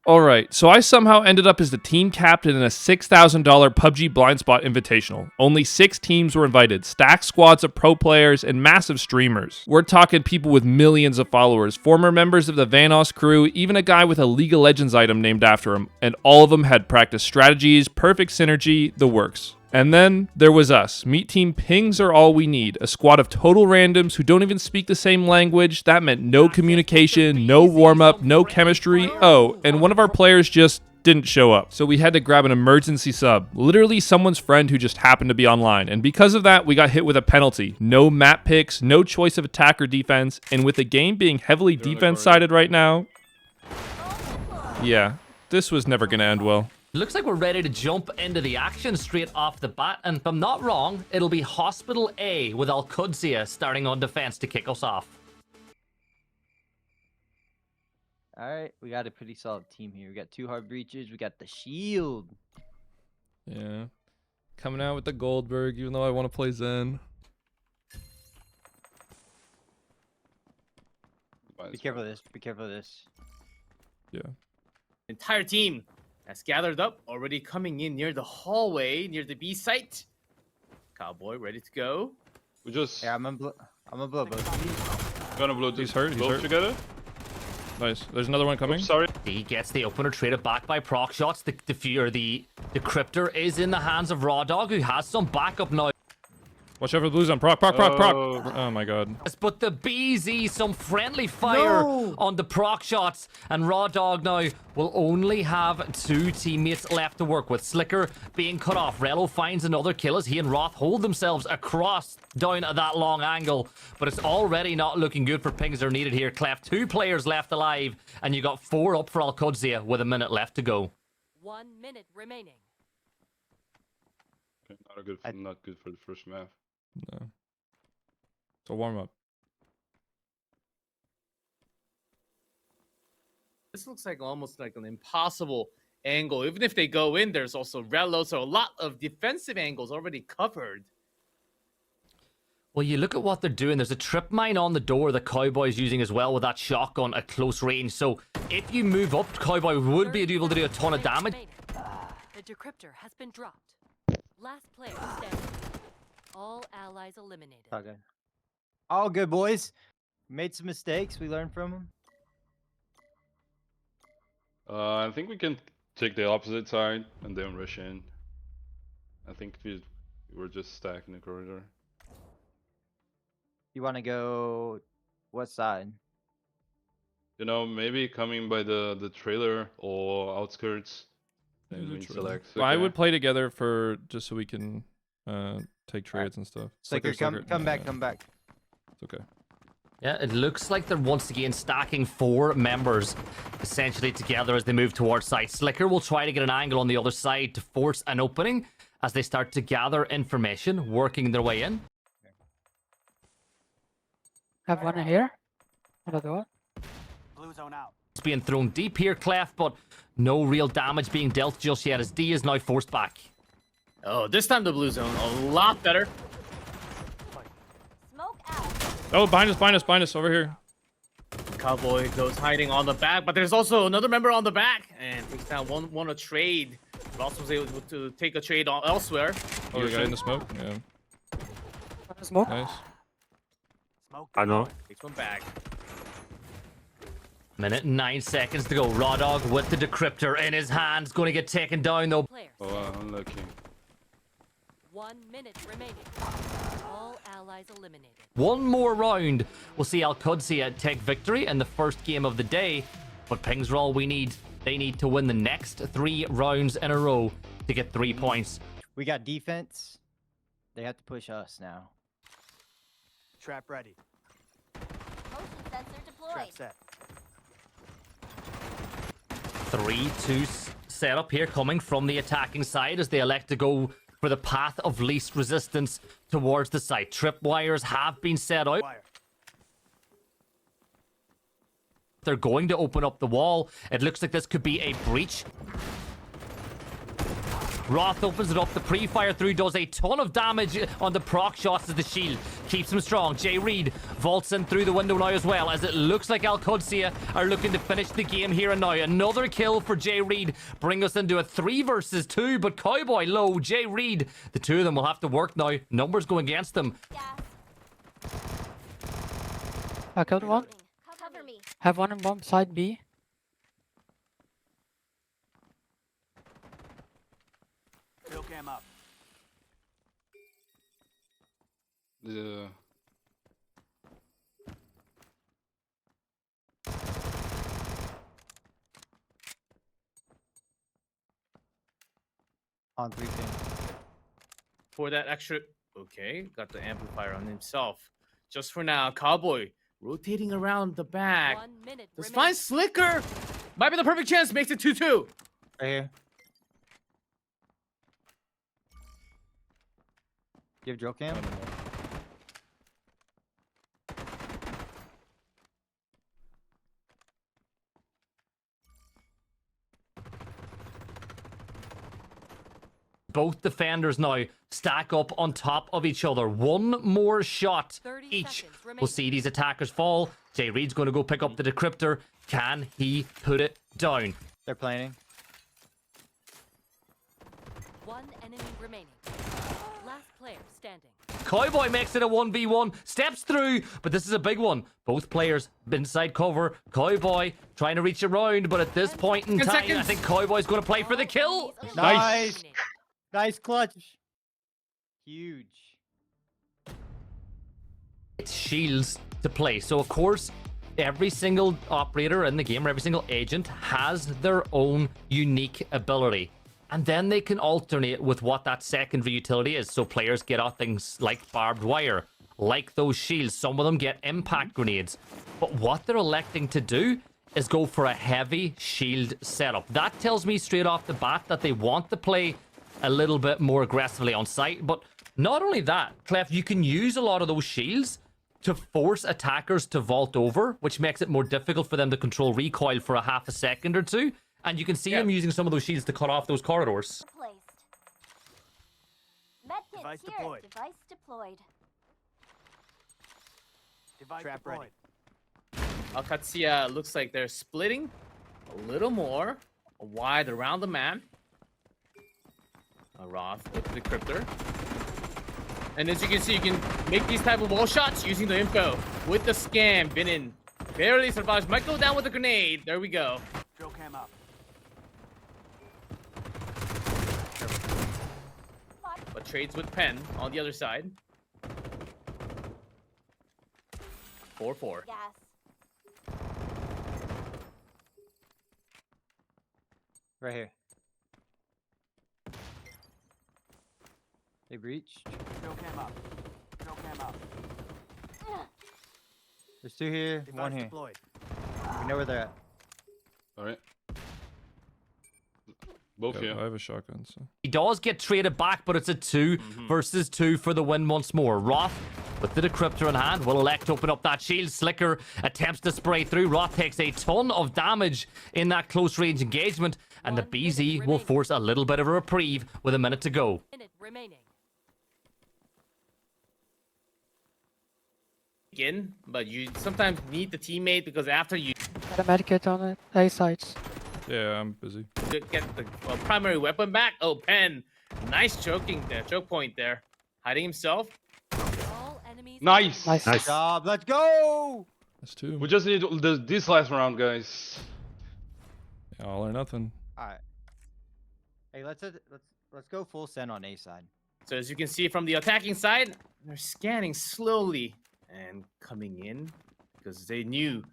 Alright, so I somehow ended up as the team captain in a $6,000 PUBG Blindspot Invitational. Only 6 teams were invited, stacked squads of pro players and massive streamers. We're talking people with millions of followers, former members of the Vanoss crew, even a guy with a League of Legends item named after him, and all of them had practiced strategies, perfect synergy, the works. And then there was us. Meet Team Pings are all we need. A squad of total randoms who don't even speak the same language. That meant no communication, no warm-up, no chemistry. Oh, and one of our players just didn't show up. So we had to grab an emergency sub. Literally someone's friend who just happened to be online. And because of that, we got hit with a penalty. No map picks, no choice of attack or defense. And with the game being heavily defense-sided right now, yeah, this was never going to end well. Looks like we're ready to jump into the action straight off the bat, and if I'm not wrong, it'll be Hospital A with AlQadsiah starting on defense to kick us off. Alright, we got a pretty solid team here. We got 2 hard breaches, we got the shield. Yeah. Coming out with the Goldberg, even though I want to play Zen. Be careful of this, be careful of this. Yeah. Entire team has gathered up, already coming in near the hallway, near the B site. Cowboy ready to go. We just Yeah, I'm gonna blow both. gonna blow He's this hurt, he's both hurt. together. Nice. There's another one coming. Oops, sorry. He gets the opener traded back by proc shots. The decryptor is in the hands of Raw Dog, who has some backup now. Watch out for the blue zone. Proc. Oh my god. But the BZ, some friendly fire on the proc shots, and Raw Dog now will only have 2 teammates left to work with. Slicker being cut off. Rello finds another kill as he and Roth hold themselves across down at that long angle, but it's already not looking good for Pings are needed here. Clef, 2 players left alive, and you got 4 up for AlQadsiah with a minute left to go. 1 minute remaining. Okay, not good for the first map. No. It's a warm-up. This looks like almost like an impossible angle. Even if they go in, there's also Rello, so a lot of defensive angles already covered. Well, you look at what they're doing. There's a trip mine on the door that Cowboy's using as well with that shotgun at close range. So if you move up, Cowboy would be able to do a ton of damage. The decryptor has been dropped. Last player standing. All allies eliminated. All good. All good, boys. Made some mistakes. We learned from them. I think we can take the opposite side and then rush in. I think we're just stacked in the corridor. You want to go what side? You know, maybe coming by the trailer or outskirts. Maybe Maybe the we trailer. select. Well, I okay. would play together for just so we can take trades and stuff. Slicker, come back, come back. It's okay. Yeah, it looks like they're once again stacking 4 members essentially together as they move towards site. Slicker will try to get an angle on the other side to force an opening as they start to gather information, working their way in. Have one here. Another one. Blue zone out. It's being thrown deep here, Clef, but no real damage being dealt just yet as D is now forced back. Oh, this time the blue zone a lot better. Smoke out. Oh, behind us, over here. Cowboy goes hiding on the back, but there's also another member on the back and takes down one a trade. Ross was able to take a trade elsewhere. Oh, the guy in the smoke. Yeah. Smoke. Nice. Smoke. I know. Takes one back. Minute and 9 seconds to go. Raw Dog with the decryptor in his hands. Going to get taken down though. Players. Oh, unlucky. 1 minute remaining. All allies eliminated. One more round. We'll see AlQadsiah take victory in the first game of the day. But Pings are all we need. They need to win the next 3 rounds in a row to get 3 points. We got defense. They have to push us now. Trap ready. Motion sensor deployed. Trap set. 3-2 setup here coming from the attacking side as they elect to go for the path of least resistance towards the site. Tripwires have been set out. Wire. They're going to open up the wall. It looks like this could be a breach. Roth opens it up. The pre-fire through does a ton of damage on the proc shots as the shield keeps him strong. Jay Reed vaults in through the window now as well, as it looks like AlQadsiah are looking to finish the game here and now. Another kill for Jay Reed, bring us into a 3 versus 2, but Cowboy low, Jay Reed, the two of them will have to work now. Numbers going against them. I killed one. Cover me. Have one in bomb side B. Kill cam up. Yeah. On 3 ping. For that extra... Okay, got the amplifier on himself. Just for now, Cowboy rotating around the back. 1 minute Let's remaining. find Slicker. Might be the perfect chance. Makes it 2-2. Right here. Give drill cam. Both defenders now stack up on top of each other. One more shot 30 each. seconds We'll remaining. see these attackers fall. Jay Reed's going to go pick up the decryptor. Can he put it down? They're planning. 1 enemy remaining. Last player standing. Cowboy makes it a 1v1, steps through, but this is a big one. Both players inside cover. Cowboy trying to reach around, but at this point in 10 time, I seconds. think Cowboy's going to play for the kill. Nice. Nice clutch. Huge. It's shields to play. So, of course, every single operator in the game, or every single agent, has their own unique ability. And then they can alternate with what that secondary utility is. So players get out things like barbed wire, like those shields. Some of them get impact grenades. But what they're electing to do is go for a heavy shield setup. That tells me straight off the bat that they want to play a little bit more aggressively on site. But not only that, Clef, you can use a lot of those shields to force attackers to vault over, which makes it more difficult for them to control recoil for a half a second or two. And you can see them using some of those shields to cut off those corridors. Device deployed. Device deployed. Device Trap deployed. AlQadsiah looks like they're splitting a little more wide around the map. Roth with the decryptor. And as you can see, you can make these type of wall shots using the info with the scam. Binin barely survives. Might go down with a grenade. There we go. Drill cam up. But trades with Pen on the other side. 4-4. Gas. Right here. They breached. Drill cam up. Drill cam up. There's 2 here, Device 1 here. deployed. We know where they're at. All right. Both Yeah, here. I have a shotgun, so. He does get traded back, but it's a 2 versus 2 for the win once more. Roth, with the decryptor in hand, will elect to open up that shield. Slicker attempts to spray through. Roth takes a ton of damage in that close range engagement, and the 1 BZ minute will remaining. force a little bit of a reprieve with a minute to go. Minute remaining. In, but you sometimes need the teammate because after you Got a medkit on it. A sides. Yeah, I'm busy. get the primary weapon back. Oh, Pen, nice choking there, choke point there, hiding himself. All enemies. Nice. Nice. Good job. Let's go. That's 2. We just need this last round, guys. Yeah, all or nothing. All right. Hey, let's go full send on A side. So as you can see from the attacking side, they're scanning slowly and coming in because they knew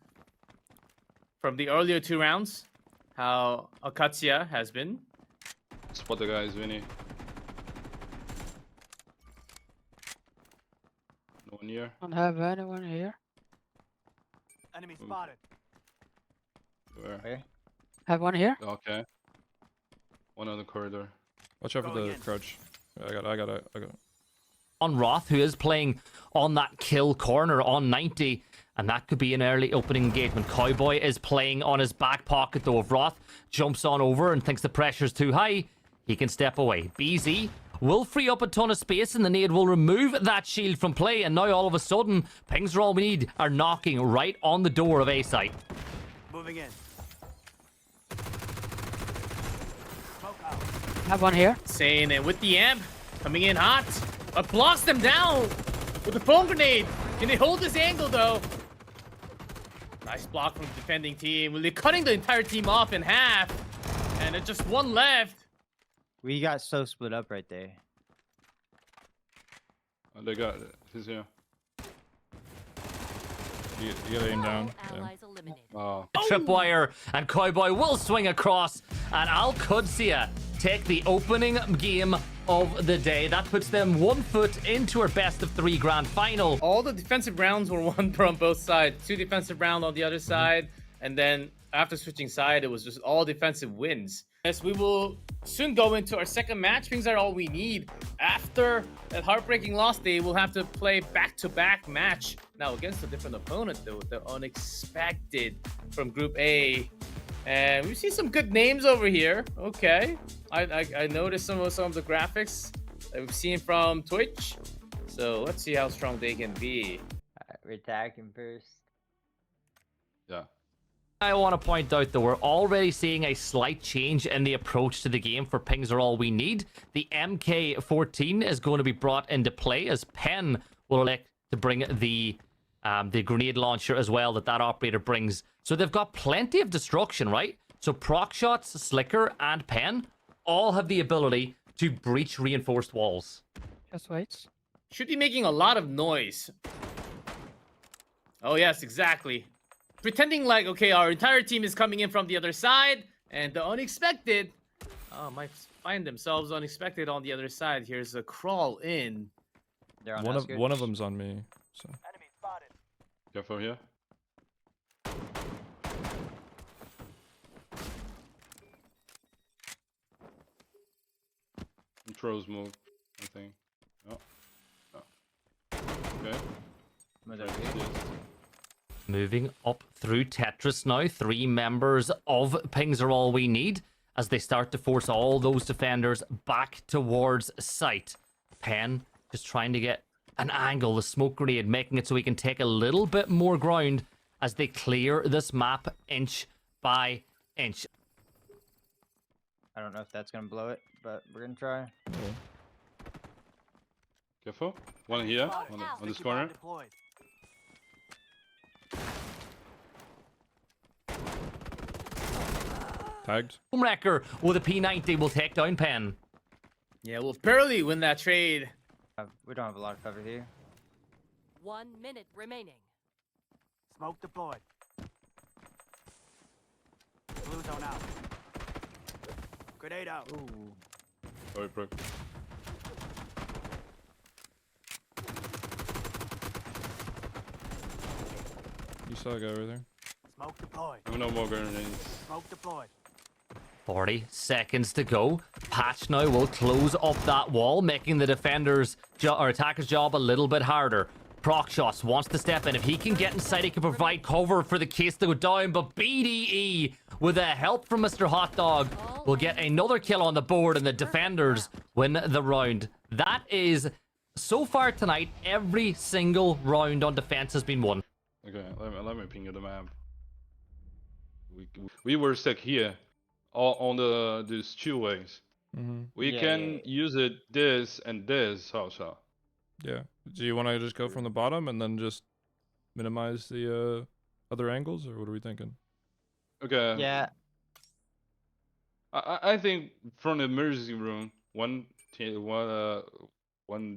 from the earlier 2 rounds how AlQadsiah has been. Spot the guys, Vinny. No one here. Don't have anyone here. Enemy spotted. Where? Where? Have one here. Okay. One on the corridor. Watch out for Going the in. crouch. I got it. On Roth, who is playing on that kill corner on 90, and that could be an early opening engagement. Cowboy is playing on his back pocket though. If Roth jumps on over and thinks the pressure's too high, he can step away. BZ will free up a ton of space, and the nade will remove that shield from play. And now all of a sudden, pings are all we need are knocking right on the door of A site. Moving in. Smoke out. Have one here. Saying it with the amp. Coming in hot. But blocks them down with the foam grenade. Can they hold this angle, though? Nice block from the defending team. Well, they're cutting the entire team off in half. And there's just one left. We got so split up right there. They got it. He's here. You gotta aim down. All Yeah. allies eliminated. Oh, Tripwire and Cowboy will swing across, and AlQadsiah take the opening game of the day. That puts them 1 foot into our best of 3 grand final. All the defensive rounds were won from both sides. 2 defensive rounds on the other side. And then after switching side, it was just all defensive wins. Yes, we will soon go into our second match. Things are all we need. After that heartbreaking loss, they will have to play back-to-back match. Now against a different opponent, though, the unexpected from Group A. And we see some good names over here. Okay, I noticed some of the graphics that we've seen from Twitch. So let's see how strong they can be. Alright, we're attacking first. yeah. I want to point out that we're already seeing a slight change in the approach to the game for pings are all we need. The MK14 is going to be brought into play as Pen will elect to bring the grenade launcher as well that operator brings. So they've got plenty of destruction, right? So proc shots, Slicker, and Pen all have the ability to breach reinforced walls. Just wait. Should be making a lot of noise. Oh yes, exactly. Pretending like, okay, our entire team is coming in from the other side, and the unexpected might find themselves unexpected on the other side. Here's a crawl in. They're on One of them's on me. So Enemy spotted. Careful here. Controls move, I think. Oh. Oh. Okay. Yes. Moving up through Tetris now. 3 members of pings are all we need as they start to force all those defenders back towards site. Pen just trying to get an angle, the smoke grenade, making it so he can take a little bit more ground as they clear this map inch by inch. I don't know if that's gonna blow it, but we're gonna try. Careful. One here, Spotted. on this Sticky bomb corner. deployed. tagged. Ohmwrecker with a P90 will take down Pen. Yeah, we'll barely win that trade. We don't have a lot of cover here. 1 minute remaining. Smoke deployed. Blue zone out. Grenade out. Ooh. Sorry, bro. You saw a guy over there. Smoke deployed. No more grenades. Smoke deployed. 40 seconds to go. Patch now will close up that wall, making the defenders' or attacker's job a little bit harder. Procshots wants to step in. If he can get inside, he can provide cover for the case to go down. But BDE, with the help from Mr. Hot Dog, will get another kill on the board, and the defenders win the round. That is, so far tonight, every single round on defense has been won. Okay, let me ping you the map. We were stuck here, all on these 2 ways. We Yeah, can yeah. use it this and this also. Yeah. Do you want to just go from the bottom and then just minimize the other angles, or what are we thinking? Okay. Yeah. I think from the emergency room, one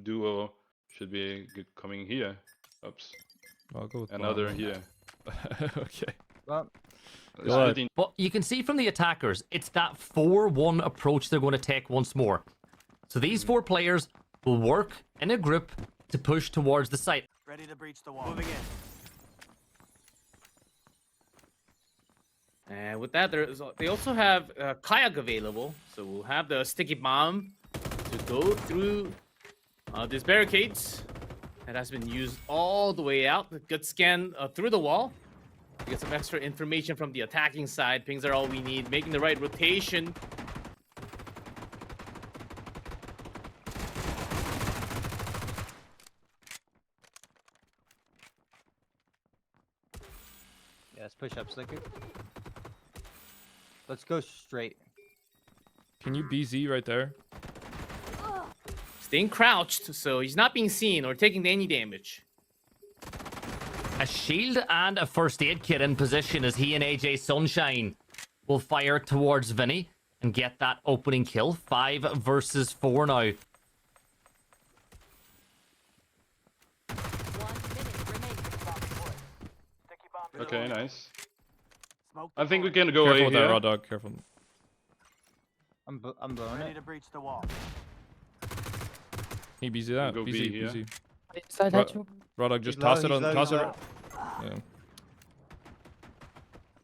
duo should be coming here. Oops. I'll go with Another bottom. here. Okay. Well, Good. Splitting- But you can see from the attackers, it's that 4-1 approach they're going to take once more. So these 4 players will work in a group to push towards the site. Ready to breach the wall. Moving in. And with that, they also have kayak available. So we'll have the sticky bomb to go through these barricades. That has been used all the way out. A good scan through the wall. To get some extra information from the attacking side. Pings are all we need. Making the right rotation. push up, Slicker. Let's go straight. Can you BZ right there? Staying crouched, so he's not being seen or taking any damage. A shield and a first aid kit in position as he and AJ Sunshine will fire towards Vinny and get that opening kill. 5 versus 4 now. 1 minute remaining. Sticky bomb Okay, nice. Smoke I think we deployed. can go Careful A with that, here. raw dog. Careful. I'm blowing Ready it. to breach the wall. He BZ that. Go B BZ, here. BZ. Inside Ra- that you. Raw dog, just He's low, toss it he's on. low, Toss he's it. low. Yeah.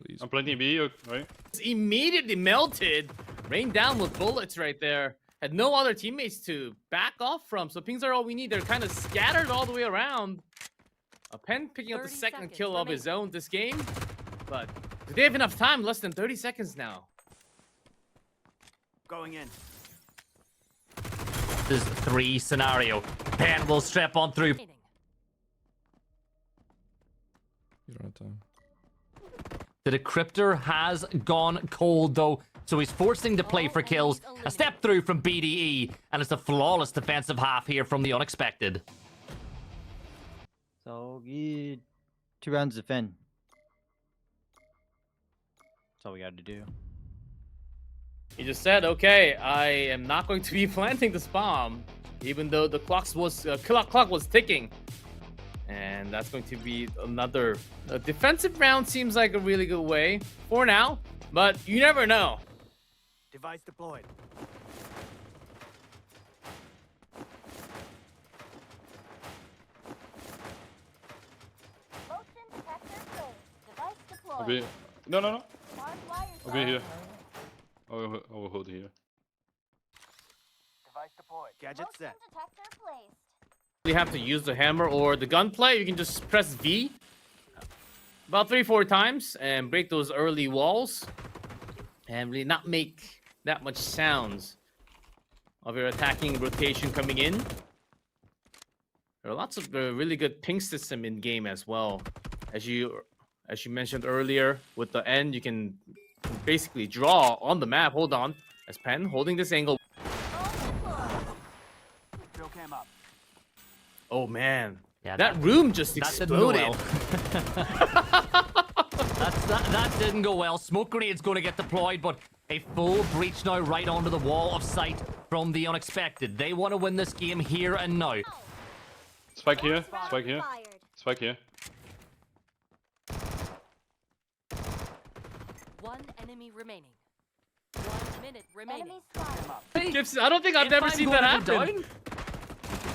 Please. I'm planting B, right? Immediately melted. Rained down with bullets right there. Had no other teammates to back off from. So pings are all we need. They're kind of scattered all the way around. A Pen picking up the 30 second seconds kill of remaining. his own this game. But do they have enough time? Less than 30 seconds now. Going in. This is 3 scenario. Pen will step on through. Remaining. You don't have time. The decryptor has gone cold though, so he's forcing to play for kills. A step through from BDE, and it's a flawless defensive half here from the unexpected. So good. 2 rounds to defend. That's all we got to do. He just said, okay, I am not going to be planting this bomb, even though the clock was ticking. And that's going to be another defensive round. Seems like a really good way for now, but you never know. Device deployed. I'll be... No. I'll be here. I will hold here. Device deployed. Gadget set. You have to use the hammer or the gunplay. You can just press V about 3-4 times and break those early walls and really not make that much sounds of your attacking rotation coming in. There are lots of really good ping system in game as well. As you mentioned earlier, with the end, you can basically draw on the map. Hold on, as Pen holding this angle. Drill cam up. Oh man, Yeah, that room just that didn't go exploded. well. that didn't go well. Smoke grenade's going to get deployed, but a full breach now right onto the wall of sight from the unexpected. They want to win this game here and now. Spike here. Spike here. Spike here. 1 enemy remaining. 1 minute remaining. Gibson, I don't think I've If never I'm seen going that to go happen. down-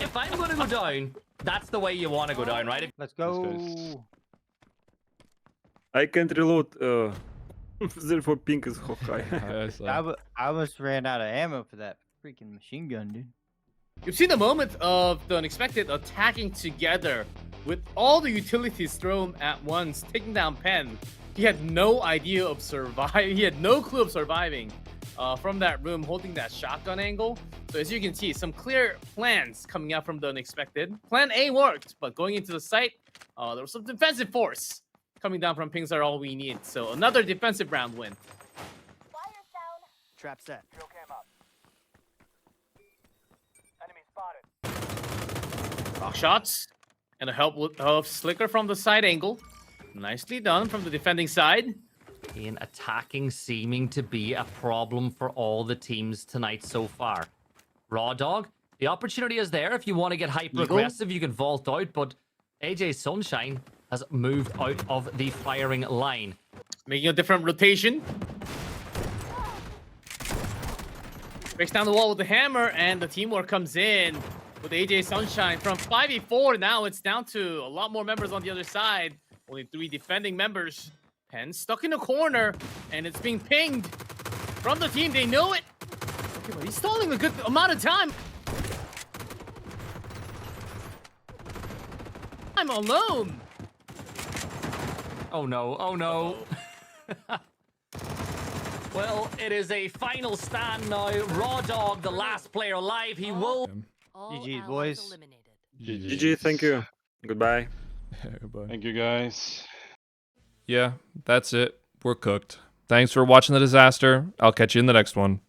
If I'm going to go down, that's the way you want to go down, right? Let's guy's- go. I can't reload. Therefore, ping is so high. I almost ran out of ammo for that freaking machine gun, dude. You've seen the moment of the unexpected attacking together with all the utilities thrown at once, taking down Pen. He had no idea of surviving. He had no clue of surviving from that room, holding that shotgun angle. So as you can see, some clear plans coming out from the unexpected. Plan A worked, but going into the site, there was some defensive force coming down from pings are all we need. So another defensive round win. Trap set. Drill cam up. Enemy spotted. Rock shots and a help of Slicker from the side angle. Nicely done from the defending side. And attacking seeming to be a problem for all the teams tonight so far. Raw Dog, the opportunity is there. If you want to get hyper-aggressive, you can vault out, but AJ Sunshine has moved out of the firing line. Making a different rotation. Breaks down the wall with the hammer, and the teamwork comes in with AJ Sunshine. From 5v4, now it's down to a lot more members on the other side. Only 3 defending members. Pen stuck in the corner, and it's being pinged from the team. They know it. Okay, but he's stalling a good amount of time. I'm alone. Oh no, oh no. Well, it is a final stand now. Raw Dog, the last player alive. He will... All GG, allies boys. eliminated. GG, thank you. Goodbye. Goodbye. Thank you guys. Yeah, that's it. We're cooked. Thanks for watching the disaster. I'll catch you in the next one.